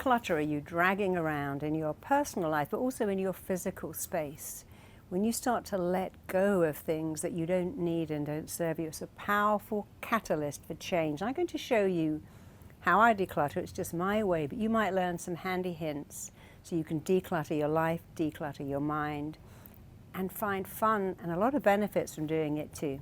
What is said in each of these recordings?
clutter are you dragging around in your personal life, but also in your physical space? When you start to let go of things that you don't need and don't serve you, it's a powerful catalyst for change. I'm going to show you how I declutter. It's just my way, but you might learn some handy hints so you can declutter your life, declutter your mind, and find fun and a lot of benefits from doing it too.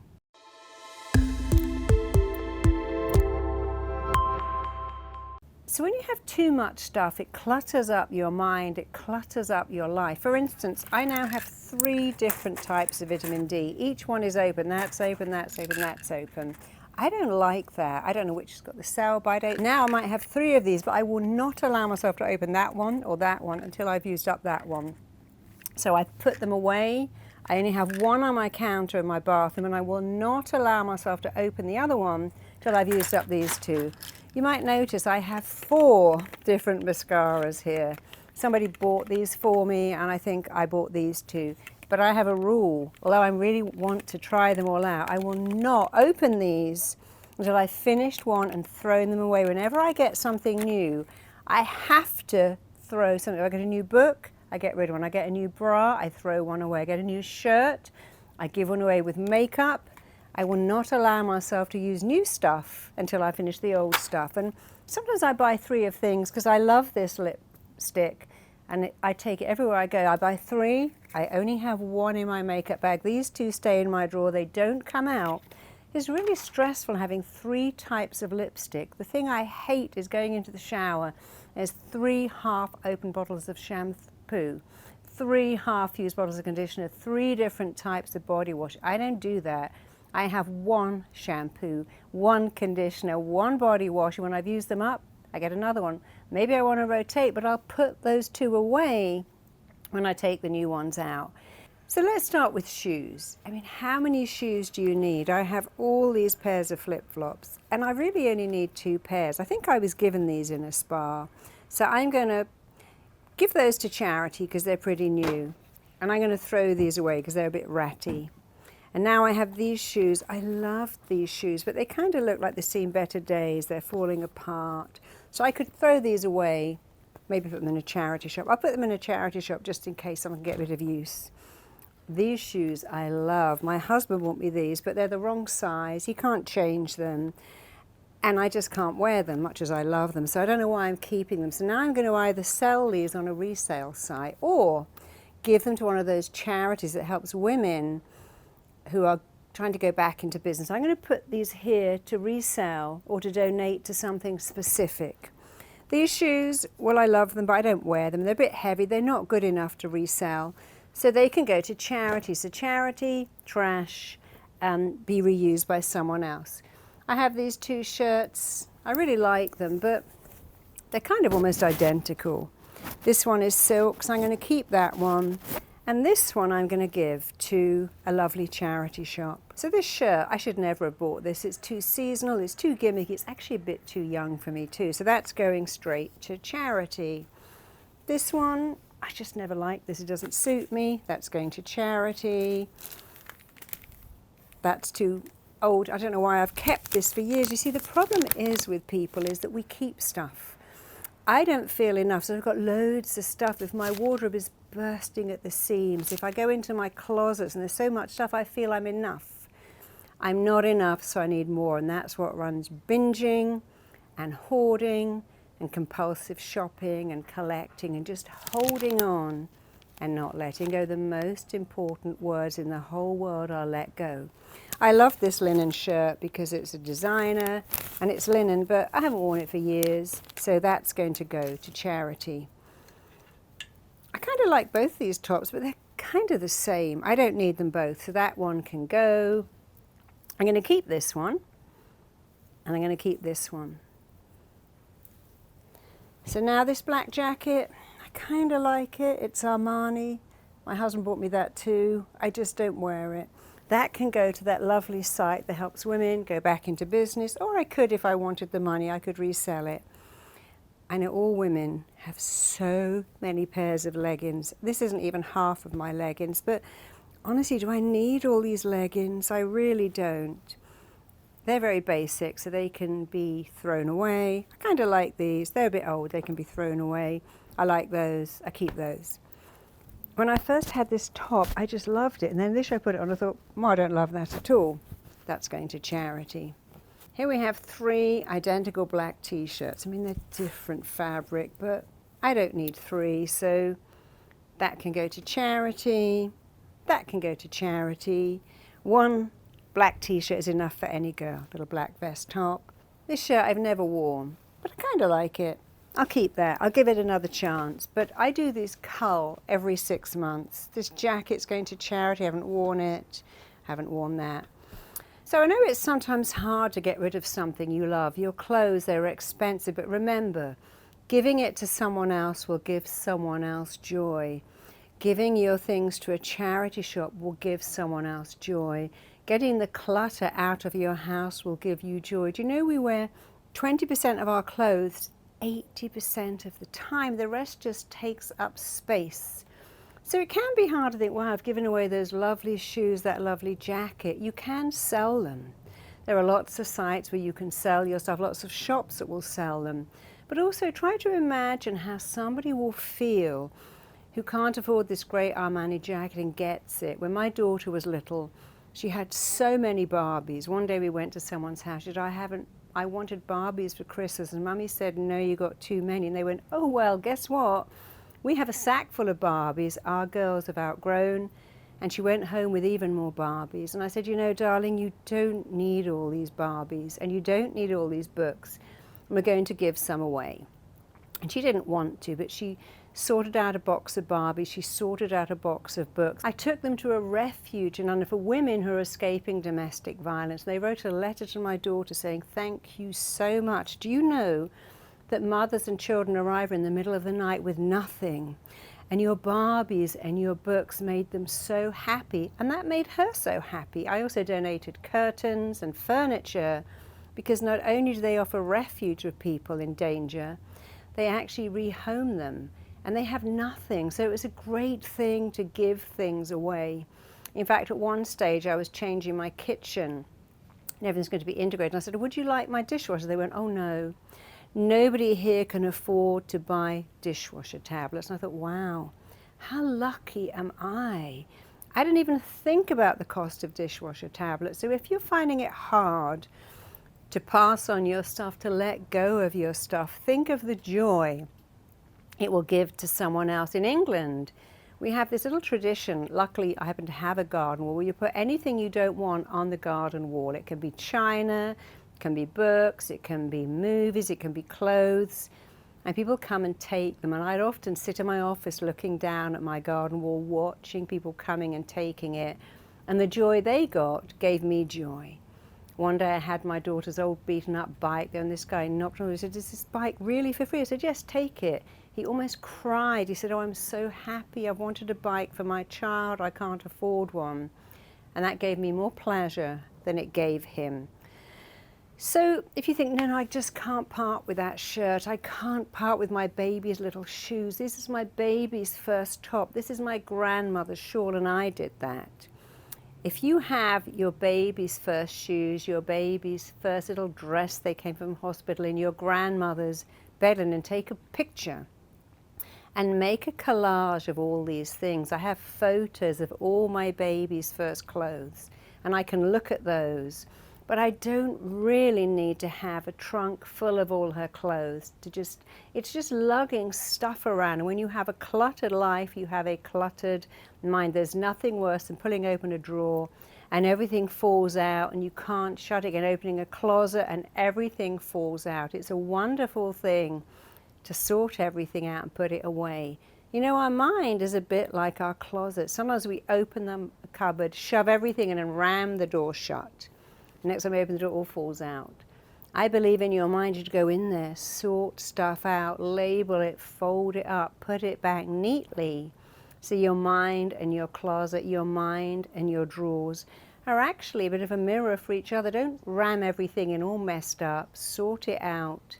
So when you have too much stuff, it clutters up your mind, it clutters up your life. For instance, I now have 3 different types of vitamin D. Each one is open, that's open, that's open, that's open. I don't like that. I don't know which has got the sell-by date. Now I might have 3 of these, but I will not allow myself to open that one or that one until I've used up that one. So I put them away. I only have one on my counter in my bathroom, and I will not allow myself to open the other one till I've used up these 2. You might notice I have 4 different mascaras here. Somebody bought these for me, and I think I bought these too. But I have a rule, although I really want to try them all out, I will not open these until I've finished one and thrown them away. Whenever I get something new, I have to throw something. If I get a new book, I get rid of one. I get a new bra, I throw one away. I get a new shirt, I give one away. With makeup, I will not allow myself to use new stuff until I finish the old stuff. And sometimes I buy 3 of things because I love this lipstick, and I take it everywhere I go. I buy 3. I only have 1 in my makeup bag. These 2 stay in my drawer. They don't come out. It's really stressful having 3 types of lipstick. The thing I hate is going into the shower. There's 3 half-open bottles of shampoo, 3 half-used bottles of conditioner, 3 different types of body wash. I don't do that. I have 1 shampoo, 1 conditioner, 1 body wash. When I've used them up, I get another one. Maybe I want to rotate, but I'll put those 2 away when I take the new ones out. So let's start with shoes. I mean, how many shoes do you need? I have all these pairs of flip-flops, and I really only need 2 pairs. I think I was given these in a spa. So I'm going to give those to charity because they're pretty new. And I'm going to throw these away because they're a bit ratty. And now I have these shoes. I love these shoes, but they kind of look like they've seen better days. They're falling apart. So I could throw these away, maybe put them in a charity shop. I'll put them in a charity shop just in case someone can get rid of use. These shoes I love. My husband bought me these, but they're the wrong size. He can't change them. And I just can't wear them, much as I love them. So I don't know why I'm keeping them. So now I'm going to either sell these on a resale site or give them to one of those charities that helps women who are trying to go back into business. I'm going to put these here to resell or to donate to something specific. These shoes, well, I love them, but I don't wear them. They're a bit heavy. They're not good enough to resell. So they can go to charity. So charity, trash, be reused by someone else. I have these 2 shirts. I really like them, but they're kind of almost identical. This one is silk, so I'm going to keep that one. And this one I'm going to give to a lovely charity shop. So this shirt, I should never have bought this. It's too seasonal, it's too gimmicky, it's actually a bit too young for me too. So that's going straight to charity. This one, I just never liked this. It doesn't suit me. That's going to charity. That's too old. I don't know why I've kept this for years. You see, the problem is with people is that we keep stuff. I don't feel enough, so I've got loads of stuff. If my wardrobe is bursting at the seams, if I go into my closets and there's so much stuff, I feel I'm enough. I'm not enough, so I need more, and that's what runs binging and hoarding and compulsive shopping and collecting and just holding on and not letting go. The most important words in the whole world are let go. I love this linen shirt because it's a designer and it's linen, but I haven't worn it for years, so that's going to go to charity. I kind of like both these tops, but they're kind of the same. I don't need them both, so that one can go. I'm going to keep this one, and I'm going to keep this one. So now this black jacket, I kind of like it. It's Armani. My husband bought me that too. I just don't wear it. That can go to that lovely site that helps women go back into business, or I could, if I wanted the money, I could resell it. I know all women have so many pairs of leggings. This isn't even half of my leggings, but honestly, do I need all these leggings? I really don't. They're very basic, so they can be thrown away. I kind of like these. They're a bit old. They can be thrown away. I like those. I keep those. When I first had this top, I just loved it. And then this I put it on, I thought, well, I don't love that at all. That's going to charity. Here we have 3 identical black t-shirts. I mean, they're different fabric, but I don't need 3. So that can go to charity. That can go to charity. 1 black t-shirt is enough for any girl, little black vest top. This shirt I've never worn, but I kind of like it. I'll keep that. I'll give it another chance. But I do this cull every 6 months. This jacket's going to charity. I haven't worn it. Haven't worn that. So I know it's sometimes hard to get rid of something you love. Your clothes, they're expensive, but remember, giving it to someone else will give someone else joy. Giving your things to a charity shop will give someone else joy. Getting the clutter out of your house will give you joy. Do you know we wear 20% of our clothes 80% of the time? The rest just takes up space. So it can be hard to think, wow, I've given away those lovely shoes, that lovely jacket. You can sell them. There are lots of sites where you can sell your stuff, lots of shops that will sell them. But also try to imagine how somebody will feel who can't afford this great Armani jacket and gets it. When my daughter was little, she had so many Barbies. One day we went to someone's house. She said, I wanted Barbies for Christmas. And Mummy said, no, you got too many. And they went, oh, well, guess what? We have a sack full of Barbies. Our girls have outgrown. And she went home with even more Barbies. And I said, you know, darling, you don't need all these Barbies. And you don't need all these books. And we're going to give some away. And she didn't want to, but she sorted out a box of Barbies, she sorted out a box of books. I took them to a refuge for women who are escaping domestic violence. They wrote a letter to my daughter saying, thank you so much. Do you know that mothers and children arrive in the middle of the night with nothing? And your Barbies and your books made them so happy, and that made her so happy. I also donated curtains and furniture because not only do they offer refuge for people in danger, they actually rehome them. And they have nothing, so it was a great thing to give things away. In fact, at one stage I was changing my kitchen and everything's going to be integrated. And I said, would you like my dishwasher? They went, oh no, nobody here can afford to buy dishwasher tablets. And I thought, wow, how lucky am I? I didn't even think about the cost of dishwasher tablets. So if you're finding it hard to pass on your stuff, to let go of your stuff, think of the joy it will give to someone else. In England, we have this little tradition, luckily I happen to have a garden wall, where you put anything you don't want on the garden wall. It can be china, it can be books, it can be movies, it can be clothes, and people come and take them. And I'd often sit in my office looking down at my garden wall, watching people coming and taking it, and the joy they got gave me joy. One day I had my daughter's old beaten up bike there, and this guy knocked on it and said, is this bike really for free? I said, yes, take it. He almost cried. He said, oh, I'm so happy. I've wanted a bike for my child. I can't afford one. And that gave me more pleasure than it gave him. So if you think, no, I just can't part with that shirt. I can't part with my baby's little shoes. This is my baby's first top. This is my grandmother's shawl, and I did that. If you have your baby's first shoes, your baby's first little dress they came from hospital, in your grandmother's bed, and take a picture and make a collage of all these things. I have photos of all my baby's first clothes, and I can look at those. But I don't really need to have a trunk full of all her clothes. It's just lugging stuff around. And when you have a cluttered life, you have a cluttered mind. There's nothing worse than pulling open a drawer and everything falls out and you can't shut it again, opening a closet and everything falls out. It's a wonderful thing to sort everything out and put it away. You know, our mind is a bit like our closet. Sometimes we open the cupboard, shove everything in and ram the door shut. The next time we open the door, it all falls out. I believe in your mind, you'd go in there, sort stuff out, label it, fold it up, put it back neatly. So your mind and your closet, your mind and your drawers are actually a bit of a mirror for each other. Don't ram everything in all messed up. Sort it out.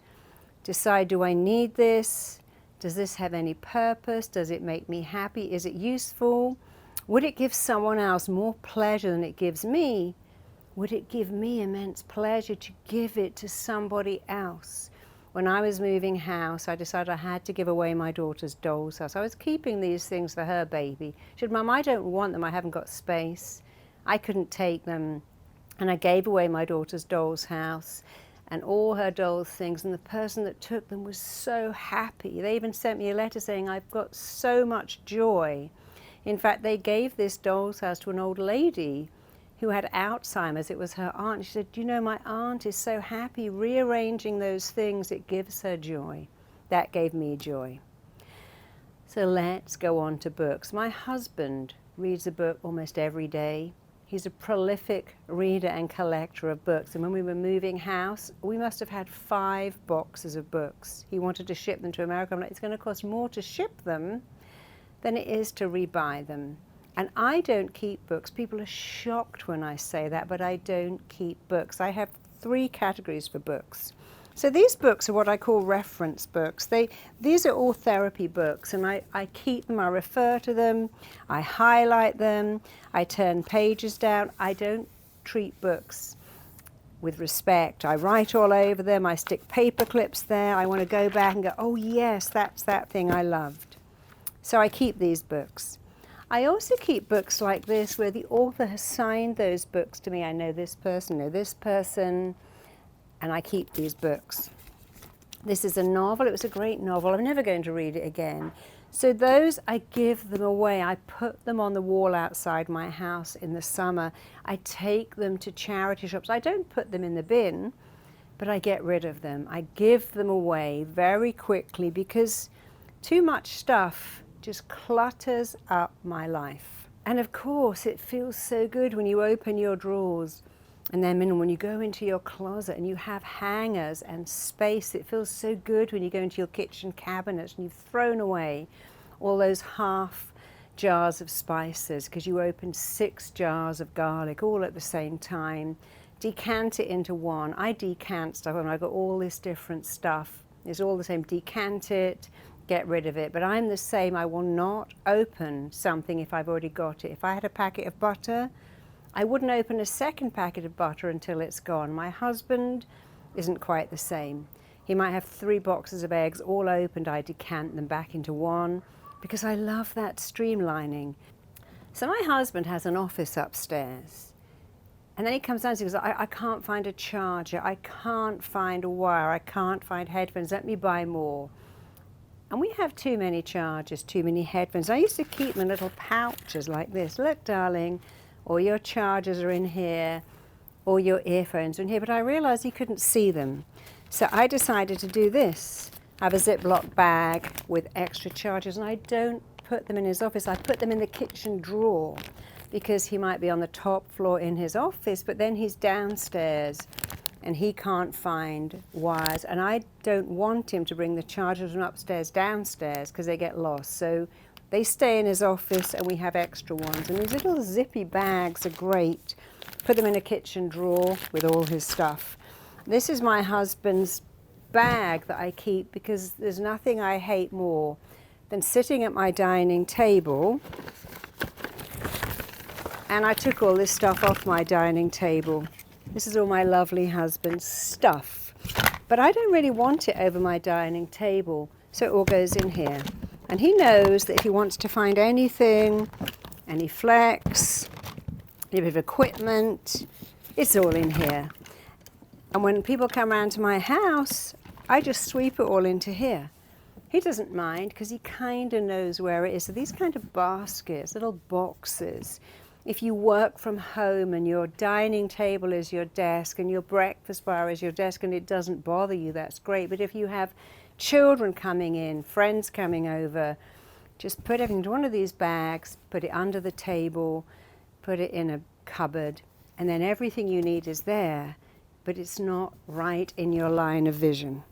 Decide, do I need this? Does this have any purpose? Does it make me happy? Is it useful? Would it give someone else more pleasure than it gives me? would it give me immense pleasure to give it to somebody else? When I was moving house, I decided I had to give away my daughter's doll's house. I was keeping these things for her baby. She said, Mum, I don't want them. I haven't got space. I couldn't take them. And I gave away my daughter's doll's house and all her doll's things. And the person that took them was so happy. They even sent me a letter saying, I've got so much joy. In fact, they gave this doll's house to an old lady who had Alzheimer's. It was her aunt. She said, you know, my aunt is so happy rearranging those things. It gives her joy. That gave me joy. So let's go on to books. My husband reads a book almost every day. He's a prolific reader and collector of books. And when we were moving house, we must have had 5 boxes of books. He wanted to ship them to America. I'm like, it's going to cost more to ship them than it is to rebuy them. And I don't keep books. People are shocked when I say that, but I don't keep books. I have 3 categories for books. So these books are what I call reference books. These are all therapy books, and I keep them, I refer to them, I highlight them, I turn pages down. I don't treat books with respect. I write all over them, I stick paper clips there. I want to go back and go, oh yes, that's that thing I loved. So I keep these books. I also keep books like this where the author has signed those books to me. I know this person, and I keep these books. This is a novel. It was a great novel. I'm never going to read it again. So those, I give them away. I put them on the wall outside my house in the summer. I take them to charity shops. I don't put them in the bin, but I get rid of them. I give them away very quickly because too much stuff just clutters up my life. And of course, it feels so good when you open your drawers and then when you go into your closet and you have hangers and space. It feels so good when you go into your kitchen cabinets and you've thrown away all those half jars of spices because you opened 6 jars of garlic all at the same time. Decant it into one. I decant stuff and I've got all this different stuff. It's all the same. Decant it, get rid of it. But I'm the same. I will not open something if I've already got it. If I had a packet of butter, I wouldn't open a second packet of butter until it's gone. My husband isn't quite the same. He might have 3 boxes of eggs all opened. I decant them back into one because I love that streamlining. So my husband has an office upstairs. And then he comes down and he goes, I can't find a charger. I can't find a wire. I can't find headphones. Let me buy more. And we have too many chargers, too many headphones. I used to keep them in little pouches like this. Look, darling, all your chargers are in here, all your earphones are in here. But I realized he couldn't see them. So I decided to do this. I have a Ziploc bag with extra chargers, and I don't put them in his office. I put them in the kitchen drawer because he might be on the top floor in his office, but then he's downstairs and he can't find wires. And I don't want him to bring the chargers from upstairs downstairs because they get lost. So they stay in his office and we have extra ones. And these little zippy bags are great. Put them in a kitchen drawer with all his stuff. This is my husband's bag that I keep because there's nothing I hate more than sitting at my dining table. And I took all this stuff off my dining table. This is all my lovely husband's stuff. But I don't really want it over my dining table, so it all goes in here. And he knows that if he wants to find anything, any flex, a bit of equipment, it's all in here. And when people come around to my house, I just sweep it all into here. He doesn't mind because he kind of knows where it is. So these kind of baskets, little boxes, if you work from home and your dining table is your desk and your breakfast bar is your desk and it doesn't bother you, that's great. But if you have children coming in, friends coming over, just put everything into one of these bags, put it under the table, put it in a cupboard, and then everything you need is there, but it's not right in your line of vision.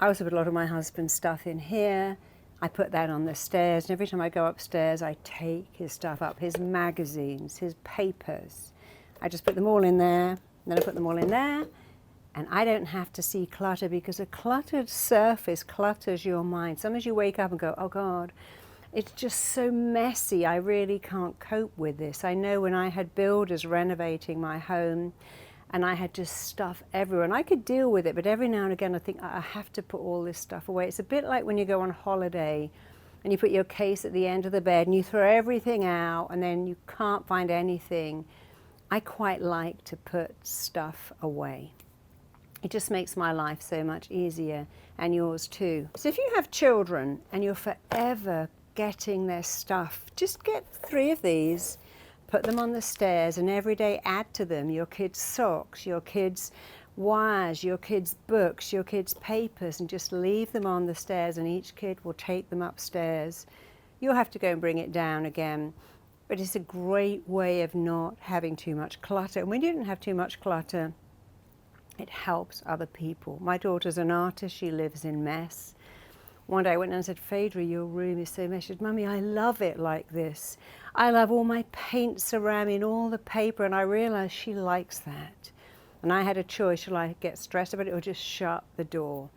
I also put a lot of my husband's stuff in here. I put that on the stairs, and every time I go upstairs, I take his stuff up, his magazines, his papers. I just put them all in there, and then I put them all in there, and I don't have to see clutter because a cluttered surface clutters your mind. Sometimes you wake up and go, oh God, It's just so messy. I really can't cope with this. I know when I had builders renovating my home and I had just stuff everywhere, and I could deal with it, but every now and again I think I have to put all this stuff away. It's a bit like when you go on holiday and you put your case at the end of the bed and you throw everything out and then you can't find anything. I quite like to put stuff away. It just makes my life so much easier, and yours too. So if you have children and you're forever getting their stuff, just get 3 of these, put them on the stairs, and every day add to them your kids' socks, your kids' wires, your kids' books, your kids' papers, and just leave them on the stairs, and each kid will take them upstairs. You'll have to go and bring it down again, but it's a great way of not having too much clutter. And when you don't have too much clutter, it helps other people. My daughter's an artist. She lives in mess. One day I went in and said, Phaedra, your room is so messy. She said, Mummy, I love it like this. I love all my paints around me and all the paper. And I realized she likes that. And I had a choice. Shall I get stressed about it or just shut the door?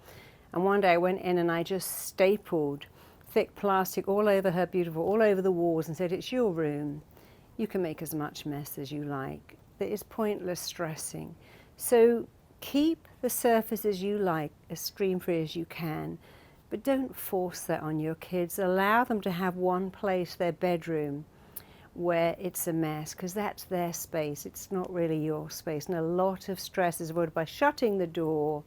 And one day I went in and I just stapled thick plastic all over her beautiful, all over the walls, and said, it's your room. You can make as much mess as you like. It is pointless stressing. So keep the surfaces you like as stream-free as you can. But don't force that on your kids. Allow them to have one place, their bedroom, where it's a mess, because that's their space. It's not really your space. And a lot of stress is avoided by shutting the door,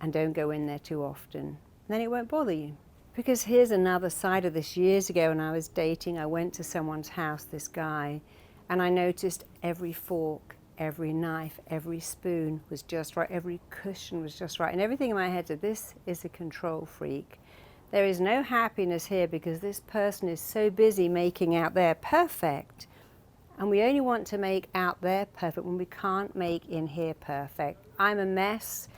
and don't go in there too often. Then it won't bother you. Because here's another side of this. Years ago when I was dating, I went to someone's house, this guy, and I noticed every fork, every knife, every spoon was just right, every cushion was just right, and everything in my head said, this is a control freak. There is no happiness here because this person is so busy making out there perfect, and we only want to make out there perfect when we can't make in here perfect. I'm a mess,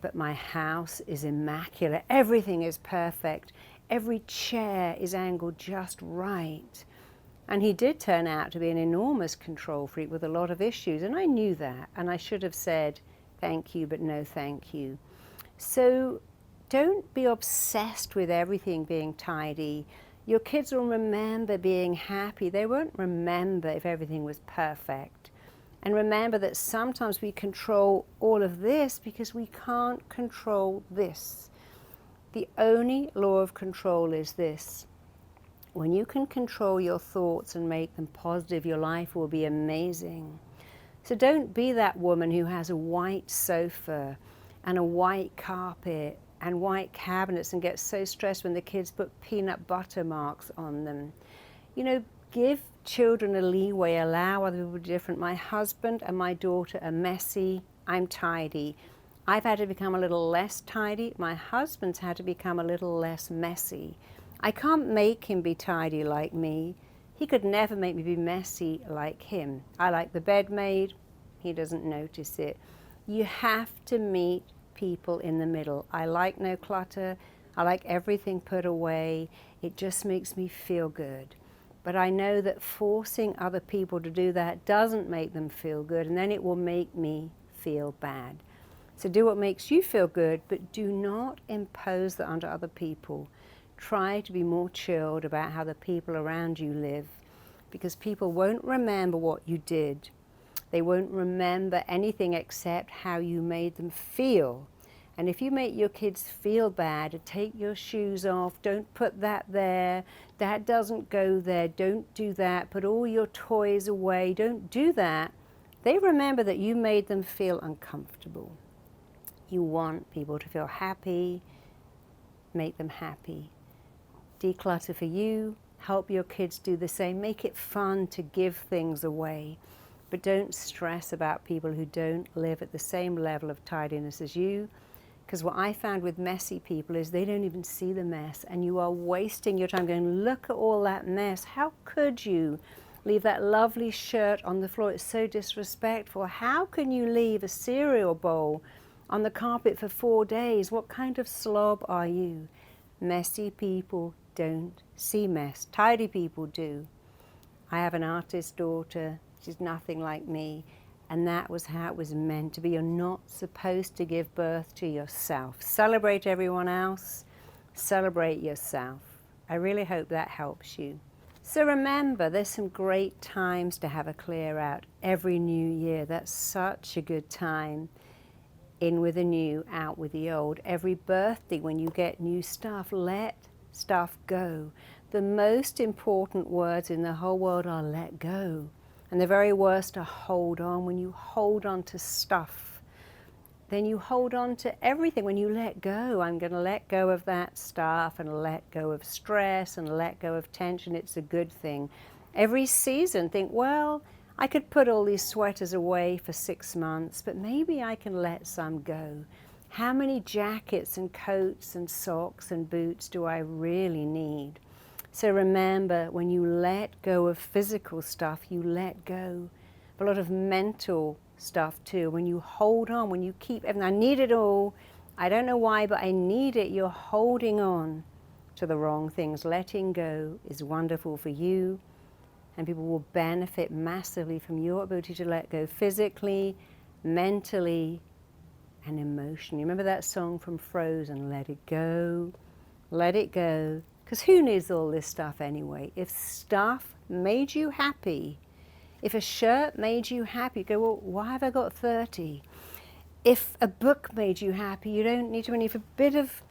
but my house is immaculate. Everything is perfect. Every chair is angled just right. And he did turn out to be an enormous control freak with a lot of issues, and I knew that, and I should have said thank you, but no thank you. So don't be obsessed with everything being tidy. Your kids will remember being happy. They won't remember if everything was perfect. And remember that sometimes we control all of this because we can't control this. The only law of control is this. When you can control your thoughts and make them positive, your life will be amazing. So don't be that woman who has a white sofa and a white carpet and white cabinets and gets so stressed when the kids put peanut butter marks on them. You know, give children a leeway, allow other people to be different. My husband and my daughter are messy, I'm tidy. I've had to become a little less tidy. My husband's had to become a little less messy. I can't make him be tidy like me. He could never make me be messy like him. I like the bed made. He doesn't notice it. You have to meet people in the middle. I like no clutter. I like everything put away. It just makes me feel good. But I know that forcing other people to do that doesn't make them feel good, and then it will make me feel bad. So do what makes you feel good, but do not impose that onto other people. Try to be more chilled about how the people around you live, because people won't remember what you did. They won't remember anything except how you made them feel. And if you make your kids feel bad, take your shoes off, don't put that there, that doesn't go there, don't do that, put all your toys away, don't do that, they remember that you made them feel uncomfortable. You want people to feel happy, make them happy. Declutter for you, help your kids do the same. Make it fun to give things away, but don't stress about people who don't live at the same level of tidiness as you, because what I found with messy people is they don't even see the mess, and you are wasting your time going, look at all that mess. How could you leave that lovely shirt on the floor? It's so disrespectful. How can you leave a cereal bowl on the carpet for 4 days? What kind of slob are you? Messy people don't see mess. Tidy people do. I have an artist daughter. She's nothing like me. And that was how it was meant to be. You're not supposed to give birth to yourself. Celebrate everyone else. Celebrate yourself. I really hope that helps you. So remember, there's some great times to have a clear out every new year. That's such a good time. In with the new, out with the old. Every birthday, when you get new stuff, let stuff go. The most important words in the whole world are let go. And the very worst are hold on. When you hold on to stuff, then you hold on to everything. When you let go, I'm going to let go of that stuff and let go of stress and let go of tension. It's a good thing. Every season, think, well, I could put all these sweaters away for 6 months, but maybe I can let some go. How many jackets and coats and socks and boots do I really need? So remember, when you let go of physical stuff, you let go. A lot of mental stuff too. When you hold on, when you keep, and I need it all, I don't know why, but I need it, you're holding on to the wrong things. Letting go is wonderful for you, and people will benefit massively from your ability to let go physically, mentally, and emotionally. Remember that song from Frozen, Let It Go, let it go. Because who needs all this stuff anyway? If stuff made you happy, if a shirt made you happy, you go, well, why have I got 30? If a book made you happy, you don't need to. If a bit of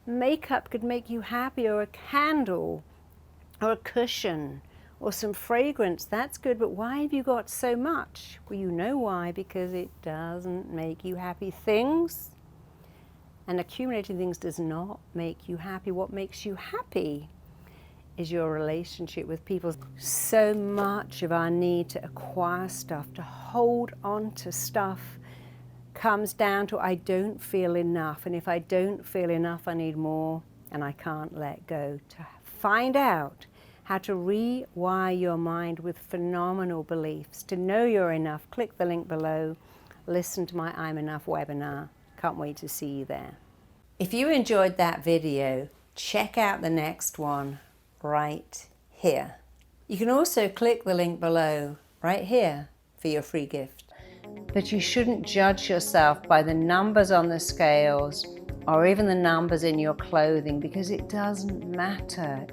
makeup could make you happy, or a candle, or a cushion, or some fragrance, that's good, but why have you got so much? Well, you know why, because it doesn't make you happy. Things and accumulating things does not make you happy. What makes you happy is your relationship with people. So much of our need to acquire stuff, to hold on to stuff, comes down to I don't feel enough, and if I don't feel enough, I need more, and I can't let go. To find out how to rewire your mind with phenomenal beliefs, to know you're enough, click the link below, listen to my I'm Enough webinar. Can't wait to see you there. If you enjoyed that video, check out the next one right here. You can also click the link below right here for your free gift. But you shouldn't judge yourself by the numbers on the scales or even the numbers in your clothing, because it doesn't matter.